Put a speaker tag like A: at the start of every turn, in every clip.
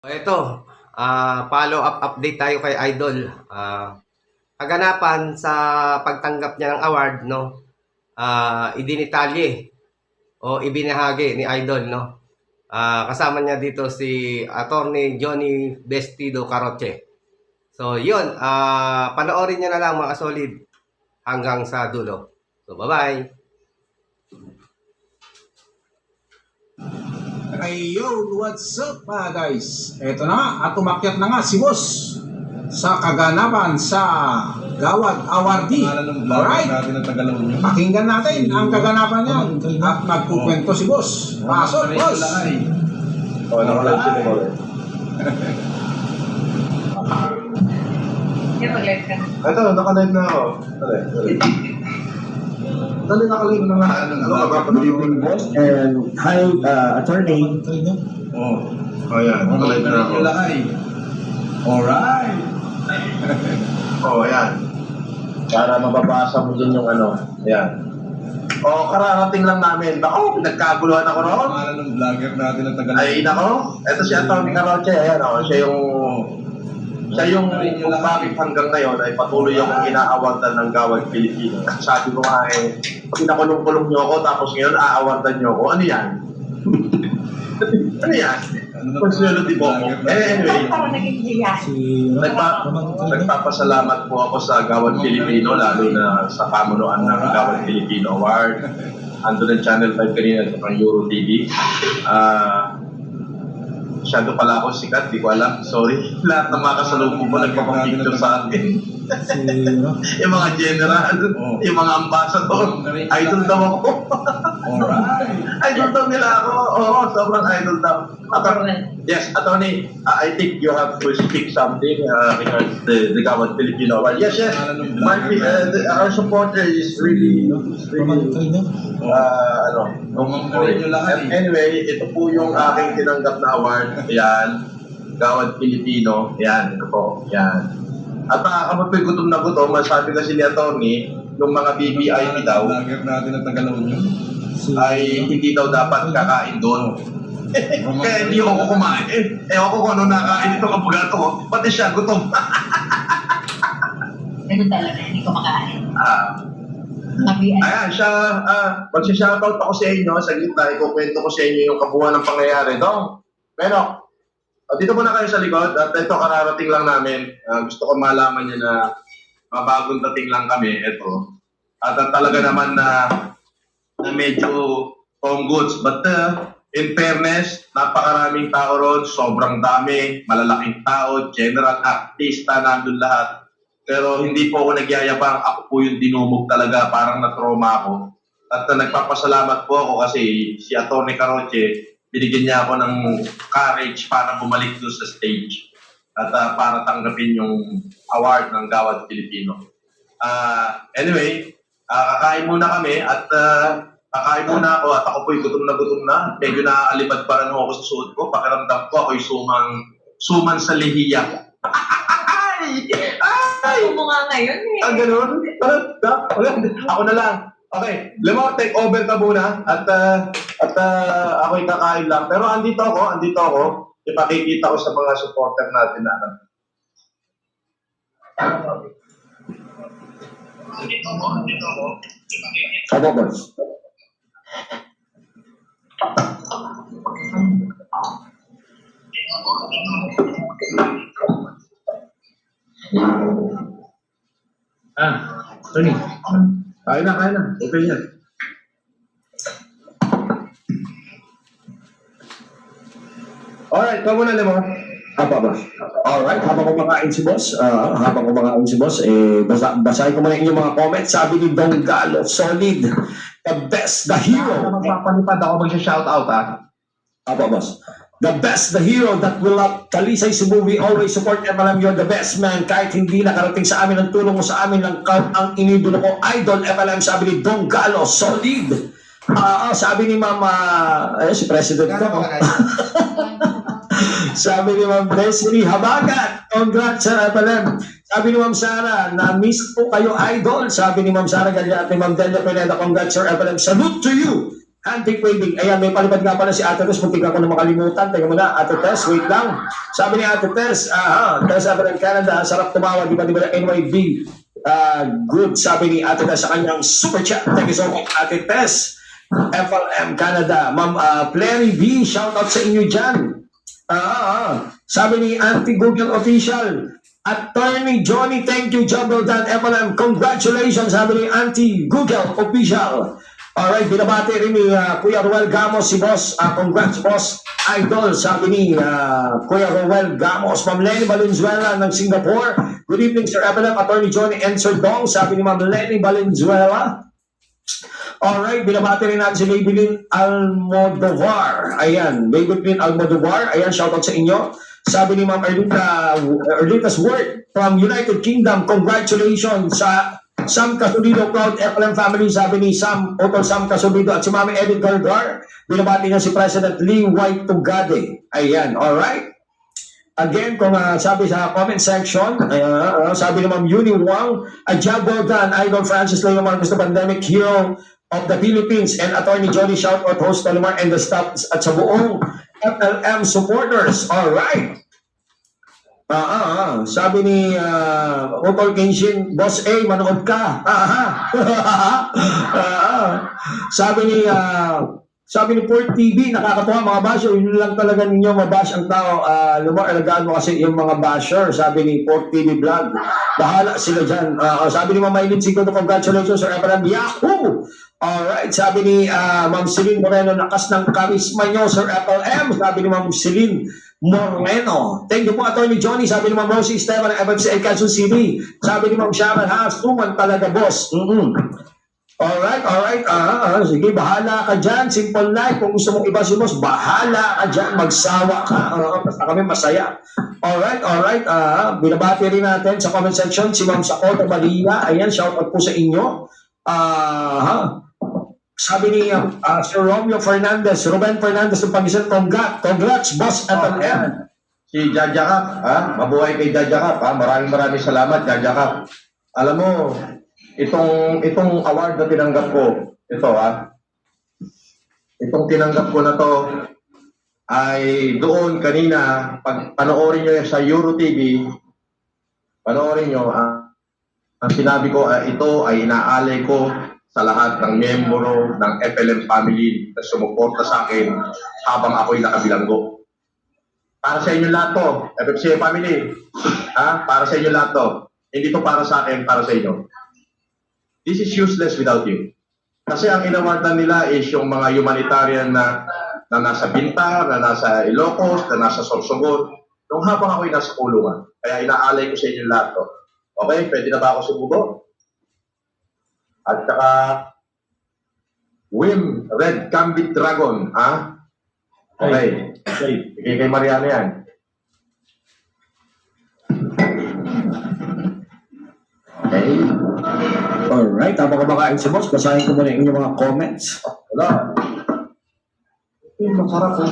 A: Ito, follow-up update tayo kay Idol. Kaganapan sa pagtanggap niya ng award, no? Idinitalye o ibinahagi ni Idol, no? Kasama niya dito si Attorney Johnny Vestido Caroche. So, yun. Panoorin niyo na lang mga solid hanggang sa dulo. So, bye-bye.
B: Ayun, what's up mga guys? Eto na nga, at umakyat na nga si Boss sa kaganapan sa Gawad Awardee. Alright, pakinggan natin ang kaganapan niya at magkukwento si Boss. Pasok, Boss!
C: Naka-live sila mo rin. Ito, naka-live na ako. Dali, naka-live na nga. Ano ka ba?
D: Good evening, boss, and hi, attorney.
C: Oh, yan. Naka-live na ako.
B: Alright!
C: Oh, yan. Para mababasa mo dun yung ano. Yan. Oh, kararating lang namin. Nako, nagkaguluhan ako noon.
B: Pangalan ng vlogger natin na Tagalog.
C: Ay, nako. Ito si Atty. Caroche. Ayan, oh. Siya yung kung bakit hanggang ngayon ay patuloy akong inaawardan ng Gawad Pilipino. Sabi ko nga pinakulong-kulong niyo ako tapos ngayon aawardan niyo ako. Ano yan? Ano yan? Consuelo di Boco. Anyway, nagpapasalamat po ako sa Gawad Pilipino, lalo na sa pamunuan ng Gawad Pilipino Award. Ando ng Channel 5 kanina sa Euro TV. Masyado pala ako sikat, di ko alam. Sorry. Lahat ng mga kasalubong ko nagpapapicture sa akin. Yung mga general, yung mga ambassador, idol daw ako. Idol daw nila ako. Oo, sobrang idol daw. Yes, Attorney, I think you have to speak something regards the Gawad Filipino Award. Yes. Our supporter is really anyway, ito po yung aking tinanggap na award. Ayan, Gawad Pilipino. Ayan, ito po. Ayan. At nakakamotoy gutom na gutom, masabi kasi ni Atty. Yung mga BBIP daw
B: natin na Tagalog yun.
C: ay hindi daw dapat kakain doon. Kaya hindi ako kumain. Ewan ko kung ano nakain itong abugato ko. Pati siya, gutom.
E: Ganun talaga, hindi ko makain.
C: Ayan, siya, magsishoutout ako sa inyo. Sa gitna, ikukwento ko sa inyo yung kabuuan ng pangyayari. Dong, Menok, dito muna kayo sa likod. At ito, kararating lang namin. Gusto ko malaman niya na mabagong dating lang kami. Ito. At talaga naman na medyo home goods. But in fairness, napakaraming tao ron. Sobrang dami. Malalaking tao. General, artista, nandun lahat. Pero hindi po ako nagyayabang. Ako po yung dinumog talaga. Parang na-trauma ako. At nagpapasalamat po ako kasi si Atty. Caroche, binigyan niya ako ng courage para bumalik doon sa stage. At para tanggapin yung award ng Gawad Pilipino. Anyway, kakain muna kami at kakain muna ako at ako po'y gutom na. Medyo naaalibad pa rin ako sa suot ko. Pakiramdam ko ako'y suman sa lihiya.
E: Ako mo nga ngayon eh.
C: Ganun? Ako na lang. Okay, Lemor, take over ka muna at ako'y kakain lang. Pero andito ako. Ipakikita ko sa mga supporter natin na ano. Andito ako.
D: Aba, boss.
C: Tony. Kain na. Okay yan. Alright, ikaw muna, Lemor.
D: Aba, boss. Alright, habang kumakain si boss, basahin ko muna inyong mga comments. Sabi ni Dong Galo, solid, the best, the hero.
C: Magpapalipad ako magsha-shoutout, ha?
D: Aba, boss. The best, the hero that will not Talisay Cebu. We always support FLM. You're the best, man. Kahit hindi nakarating sa amin ang tulong mo sa amin lang ang inidolo ko. Idol FLM, sabi ni Dong Galo, solid. Sabi ni Mama, si President ko. Sabi ni Ma'am Desiree Habagat, congrats sa FLM. Sabi ni Ma'am Sara, na-miss po kayo, idol. Sabi ni Ma'am Sara Galia at ni Ma'am Delia Pineda, congrats sa FLM. Salute to you. Anti-waving. Ayan, may palipad nga pala si Ate Tess. Muntik ako na makalimutan. Teka muna, Ate Tess, wait lang. Sabi ni Ate Tess, Tess Evelyn Canada, sarap tumawa, di ba NYB? Good, sabi ni Ate Tess sa kanyang super chat. Thank you so much, Ate Tess. FLM Canada. Ma'am Plary B, shout out sa inyo dyan. Sabi ni Auntie Google Official. Attorney Johnny, thank you, Jumble Dan FLM. Congratulations, sabi ni Auntie Google Official. Alright, binabati rin ni Kuya Ruel Gamos, si Boss. Congrats, Boss Idol, sabi ni Kuya Ruel Gamos. Ma'am Lenny Valenzuela ng Singapore. Good evening, Sir FLM. Attorney Johnny Enser Dong, sabi ni Ma'am Lenny Valenzuela. Alright, binabati rin natin si Maybelline Almodovar. Ayan, Maybelline Almodovar. Ayan, shoutout sa inyo. Sabi ni Ma'am Erlita's Word from United Kingdom. Congratulations sa Sam Casulido, proud FLM family, sabi ni Otto Sam Casulido at si Mami Edith Gargar. Binabati niya si President Lee White Tugade. Ayan, alright. Again, kung sabi sa comment section, sabi ni Ma'am Yuni Wang, a job well done, Idol Francis Leo Marcos, the pandemic hero of the Philippines, and Attorney Johnny, shout out host Talimar and the staff at sa buong FLM supporters. Alright. Sabi ni Otol Kenshin, Boss A, manood ka. Sabi ni Port TV, nakakatuwa mga basher, yun lang talaga ninyo mabash ang tao. Lumar, alagaan mo kasi yung mga basher, sabi ni Port TV Vlog. Bahala sila dyan. Sabi ni Mama Eileen Sigurdo, congratulations Sir FLM. Yahoo! Alright, sabi ni Ma'am Celine Moreno, lakas ng karisma nyo Sir FLM. Sabi ni Ma'am Celine Moreno. Thank you po, Attorney Johnny. Sabi ni Ma'am Rosie Esteban ng FFCA Quezon City. Sabi ni Ma'am Sharon Haas, tuman talaga, boss. Alright. Sige, bahala ka dyan. Simple life. Kung gusto mong iba si boss, bahala ka dyan. Magsawa ka. Basta kami masaya. Alright. Binabati rin natin sa comment section si Ma'am Sakota Maria. Ayan, shout out po sa inyo. Sabi ni Sir Romeo Fernandez, Ruben Fernandez ng Pag-isang congrats, Boss FLM.
C: Si Jaja Kap, mabuhay kay Jaja Kap, maraming salamat, Jaja Kap. Alam mo, itong award na tinanggap ko, itong tinanggap ko na to, ay doon kanina, pag panoorin nyo sa Euro TV, panoorin nyo, ang sinabi ko, ito ay inaalay ko sa lahat ng miyembro ng FLM family na sumuporta sa akin habang ako'y nakabilanggo. Para sa inyo lahat to, FFCA family, para sa inyo lahat to. Hindi to para sa akin, para sa inyo. This is useless without you. Kasi ang inawardan nila is yung mga humanitarian na nasa Binta, na nasa Ilocos, na nasa Sorsogon, nung habang ako'y nasa kulungan. Kaya inaalay ko sa inyo lahat to. Okay, pwede na ba ako sumubo? At saka, Wim Red Gambit Dragon, Okay. Bigay kay Mariano yan. Okay.
D: Alright, habang kumakain si boss, basahin ko muna yung inyong mga comments.
C: Wala. Masarap po.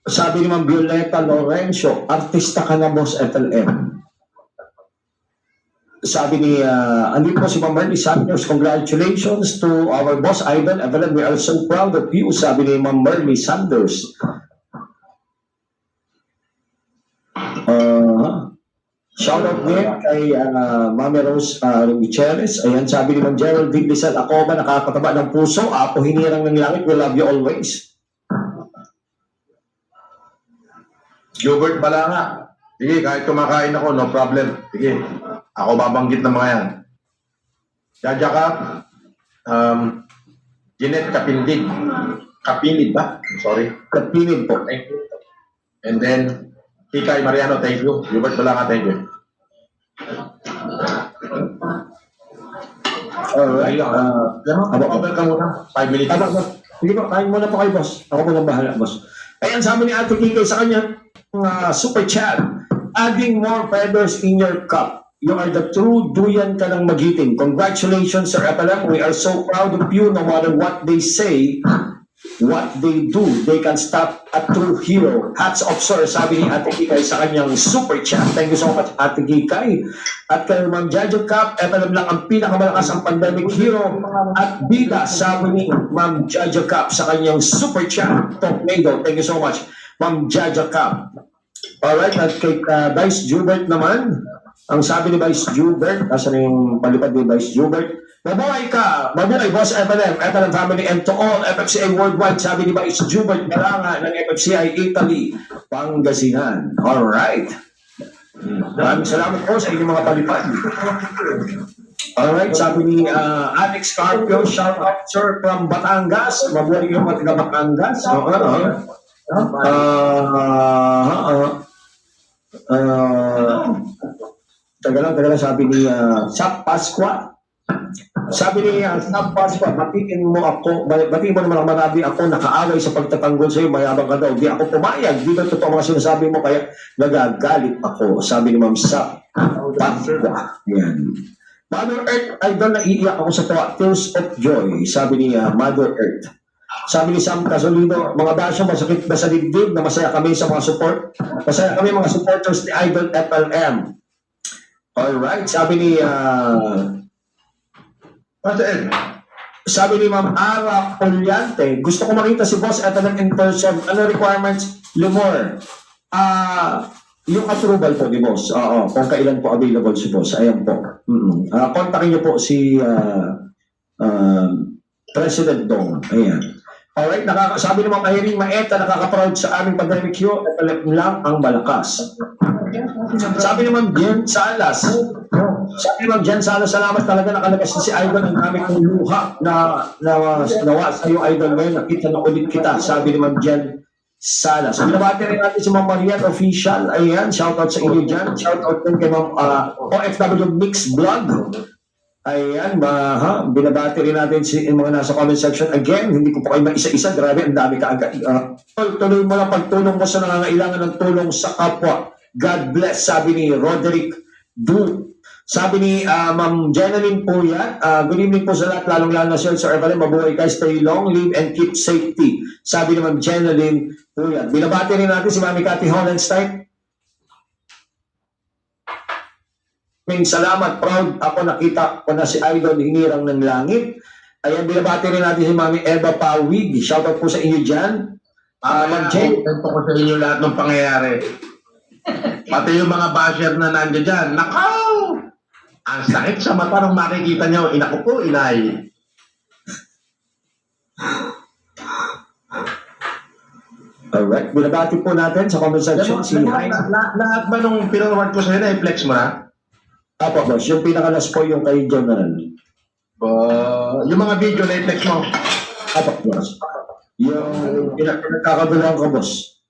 D: Sabi ni Ma'am Violeta Lorenzo, artista ka na, Boss FLM. Sabi ni, andito po si Ma'am Marley Sanders, congratulations to our Boss Idol FLM. We are so proud of you, sabi ni Ma'am Marley Sanders. Shout out din kay Mami Rose Gutierrez. Ayan, sabi ni Ma'am Geraldine Lizal, ako ba nakakataba ng puso? Apo hinirang ng langit, we love you always.
C: Yogurt pala nga. Sige, kahit kumakain ako, no problem. Sige, ako babanggit ng mga yan. Jaja Kap, Jeanette Kapindig. Kapinid ba? Sorry.
D: Kapinid po.
C: Thank you. And then, Kikay Mariano, thank you. Yogurt pala nga, thank you.
D: Alright.
C: Over ka muna. 5 minutes.
D: Sige po, kain muna po kayo, boss. Ako muna bahala, boss. Ayan, sabi ni Ate Kikay sa kanya, super chat, adding more feathers in your cup. You are the true duyan ka ng magiting. Congratulations, Sir FLM. We are so proud of you no matter what they say. what they do, they can stop a true hero. Hats off, sir, sabi ni Ate Kikay sa kanyang super chat. Thank you so much, Ate Kikay. At kay Ma'am Jajo Cap, eto lang ang pinakamalakas ang pandemic hero at bida, sabi ni Ma'am Jajo Cap sa kanyang super chat. Tornado, thank you so much, Ma'am Jajo Cap. Alright, at kay Vice Jubert naman, ang sabi ni Vice Jubert, asan yung palipad ni Vice Jubert? Mabuhay ka! Mabuhay, Boss FLM family, and to all FFCI worldwide, sabi ni Vice Jubert Malanga ng FFCI Italy, Pangasinan. Alright. Maraming salamat po sa inyong mga palipad. Alright, sabi ni Alex Carpio, shout out sir from Batangas. Mabuhay yung mga taga Batangas. Taga lang, sabi ni Sap Pasqua. Sabi ni Sap Pasqua, batiin mo naman ang marami ako nakaaway sa pagtatanggol sa'yo, mayabang ka daw. Di ako pumayag, di ba totoo mga sinasabi mo, kaya nagagalit ako, sabi ni Ma'am Sap Pasqua. Yan. Mother Earth, idol, naiiyak ako sa tawa, tears of joy, sabi ni Mother Earth. Sabi ni Sam Casolino, mga basyo, masakit ba sa dibdib na masaya kami sa mga support? Masaya kami mga supporters ni Idol FLM. Alright, sabi ni sabi ni Ma'am Ara Poliante, gusto ko makita si Boss FLM in person. Ano requirements? Limor. Yung approval po ni Boss. Oo, kung kailan po available si Boss. Ayan po. Kontakin niyo po si President Dong. Ayan. Alright, sabi ni Ma'am Irene Maeta, nakaka-proud sa aming pandemic hero, FLM lang ang malakas. Sabi ni Ma'am Jen Salas, salamat talaga, nakalabas na si Idol, ang dami kong luha na nawa sa'yo, Idol, ngayon, nakita na ulit kita, sabi ni Ma'am Jen Salas. Binabati rin natin si Ma'am Marian Official, ayan, shoutout sa inyo dyan, shoutout din kay Ma'am OFW Mix Vlog. Ayan, binabati rin natin yung mga nasa comment section. Again, hindi ko po kayo maisa-isa. Grabe, ang dami kaagad. Tuloy mo lang pagtulong mo sa nangangailangan ng tulong sa kapwa. God bless, sabi ni Roderick Du. Sabi ni Ma'am Jeneline po yan. Good evening po sa lahat, lalong-lalo na Sir Evelyn. Mabuhay kayo, stay long, live and keep safety. Sabi ni Ma'am Jeneline po yan. Binabati rin natin si Mami Cathy Hollenstein. Salamat, proud ako, nakita ko na si Idol hinirang ng langit. Ayan, binabati rin natin si Mami Eva Pawig. Shoutout po sa inyo dyan. Ma'am Jen.
C: Ito ko sa inyo lahat ng pangyayari. Pati yung mga basher na nandiyan dyan. Nakaw! Ang sakit sa mata nung makikita nyo. Ina ko po, inay.
D: Alright, binabati po natin sa comment section si Hyde.
C: Lahat ba nung pinaward ko sa'yo na i-flex mo na?
D: Apo, boss. Yung pinakalas po yung kay General.
C: Yung mga video na i-flex mo.
D: Apo, boss. Yung pinagkakaguluhan ko, boss.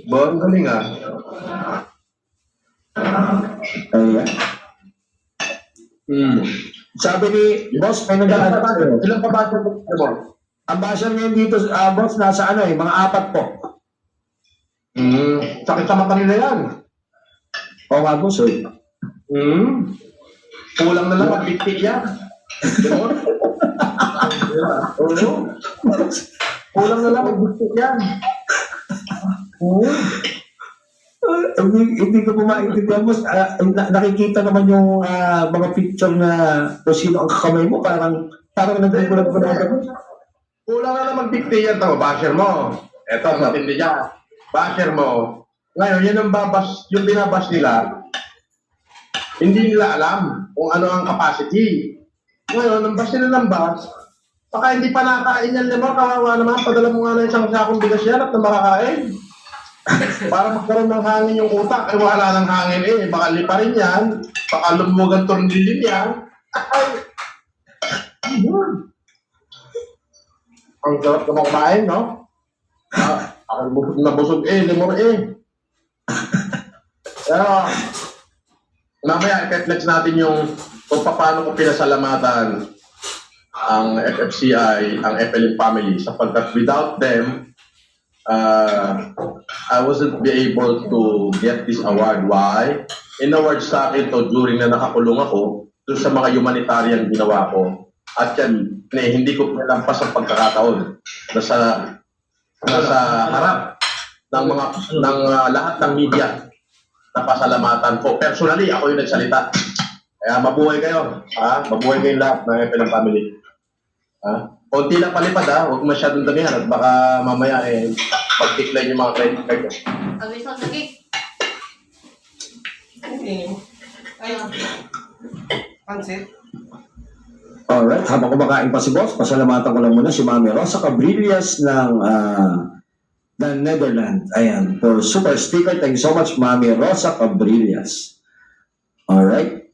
C: Ang galing ah.
D: Ayan. Sabi ni boss, may nag-aaral.
C: Ilang pabasa mo?
D: Ang basher ngayon dito, boss, nasa mga 4 po.
C: Sakit sa mata nila yan.
D: Oo nga, boss.
C: Kulang na lang mag-bigtik yan. Kulang na lang mag-bigtik yan.
D: Hindi ko po maintindihan, boss. Nakikita naman yung mga picture na kung sino ang kakamay mo, parang nagkukulang ko na.
C: Kulang na lang mag-bigtik yan. Tama, basher mo. Eto, matindi dyan. Basher mo. Ngayon, yun yung binabas nila, hindi nila alam kung ano ang capacity. Ngayon, ang bas nila ng bas, baka hindi pa nakain yan, lima, kawawa naman, padala mo nga na isang sakong bigas yan at na makakain. Para magkaroon ng hangin yung utak, eh wala ng hangin eh, baka liparin yan, baka lumuwag ang tornilin yan. Ay! Ang sarap na kumain, no? Ako nabusog eh, limor eh. Pero, mamaya, i-flex natin yung kung paano ko pinasalamatan ang FFCI, ang FLM family, sapagkat without them, I wasn't be able to get this award. Why? In-award sa akin to during na nakakulong ako doon sa mga humanitarian ginawa ko. At yan, hindi ko pinampas ang pagkakataon nasa harap ng lahat ng media na pasalamatan ko. Personally, ako yung nagsalita. Kaya mabuhay kayo. Mabuhay kayong lahat ng FLM family. Konti lang palipad huwag masyadong damihan at baka mamaya pag-decline yung mga credit card.
E: Pag-wish out lagi.
A: Ay, pansit.
D: Alright, habang kumakain pa si boss, pasalamatan ko lang muna si Mami Rosa Cabrillas ng Netherlands. Ayan, for super sticker. Thank you so much, Mami Rosa Cabrillas. Alright.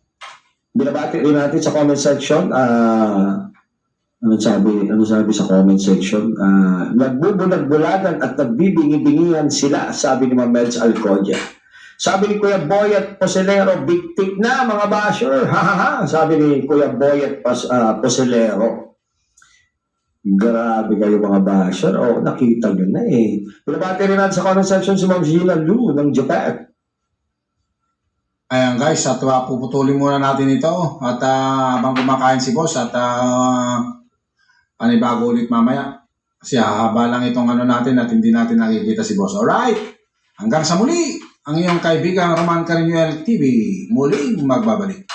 D: Binabati rin natin sa comment section. Ano sabi sa comment section? Nagbubulag-bulagan at nagbibingi-bingihan sila, sabi ni Meds Alcodia. Sabi ni Kuya Boy at Poselero, big tip na mga basher. Ha. Sabi ni Kuya Boy at Poselero. Grabe kayo mga basher. Nakita nyo na eh. Pinabati rin natin sa comment section si Ma'am Gina Lu ng Japan.
B: Ayan guys, at puputulin muna natin ito. At habang kumakain si boss at panibago ulit mamaya. Kasi hahaba lang itong natin at hindi natin nakikita si boss. Alright, hanggang sa muli. Ang iyong kaibigang Roman Carinuel TV muling magbabalik.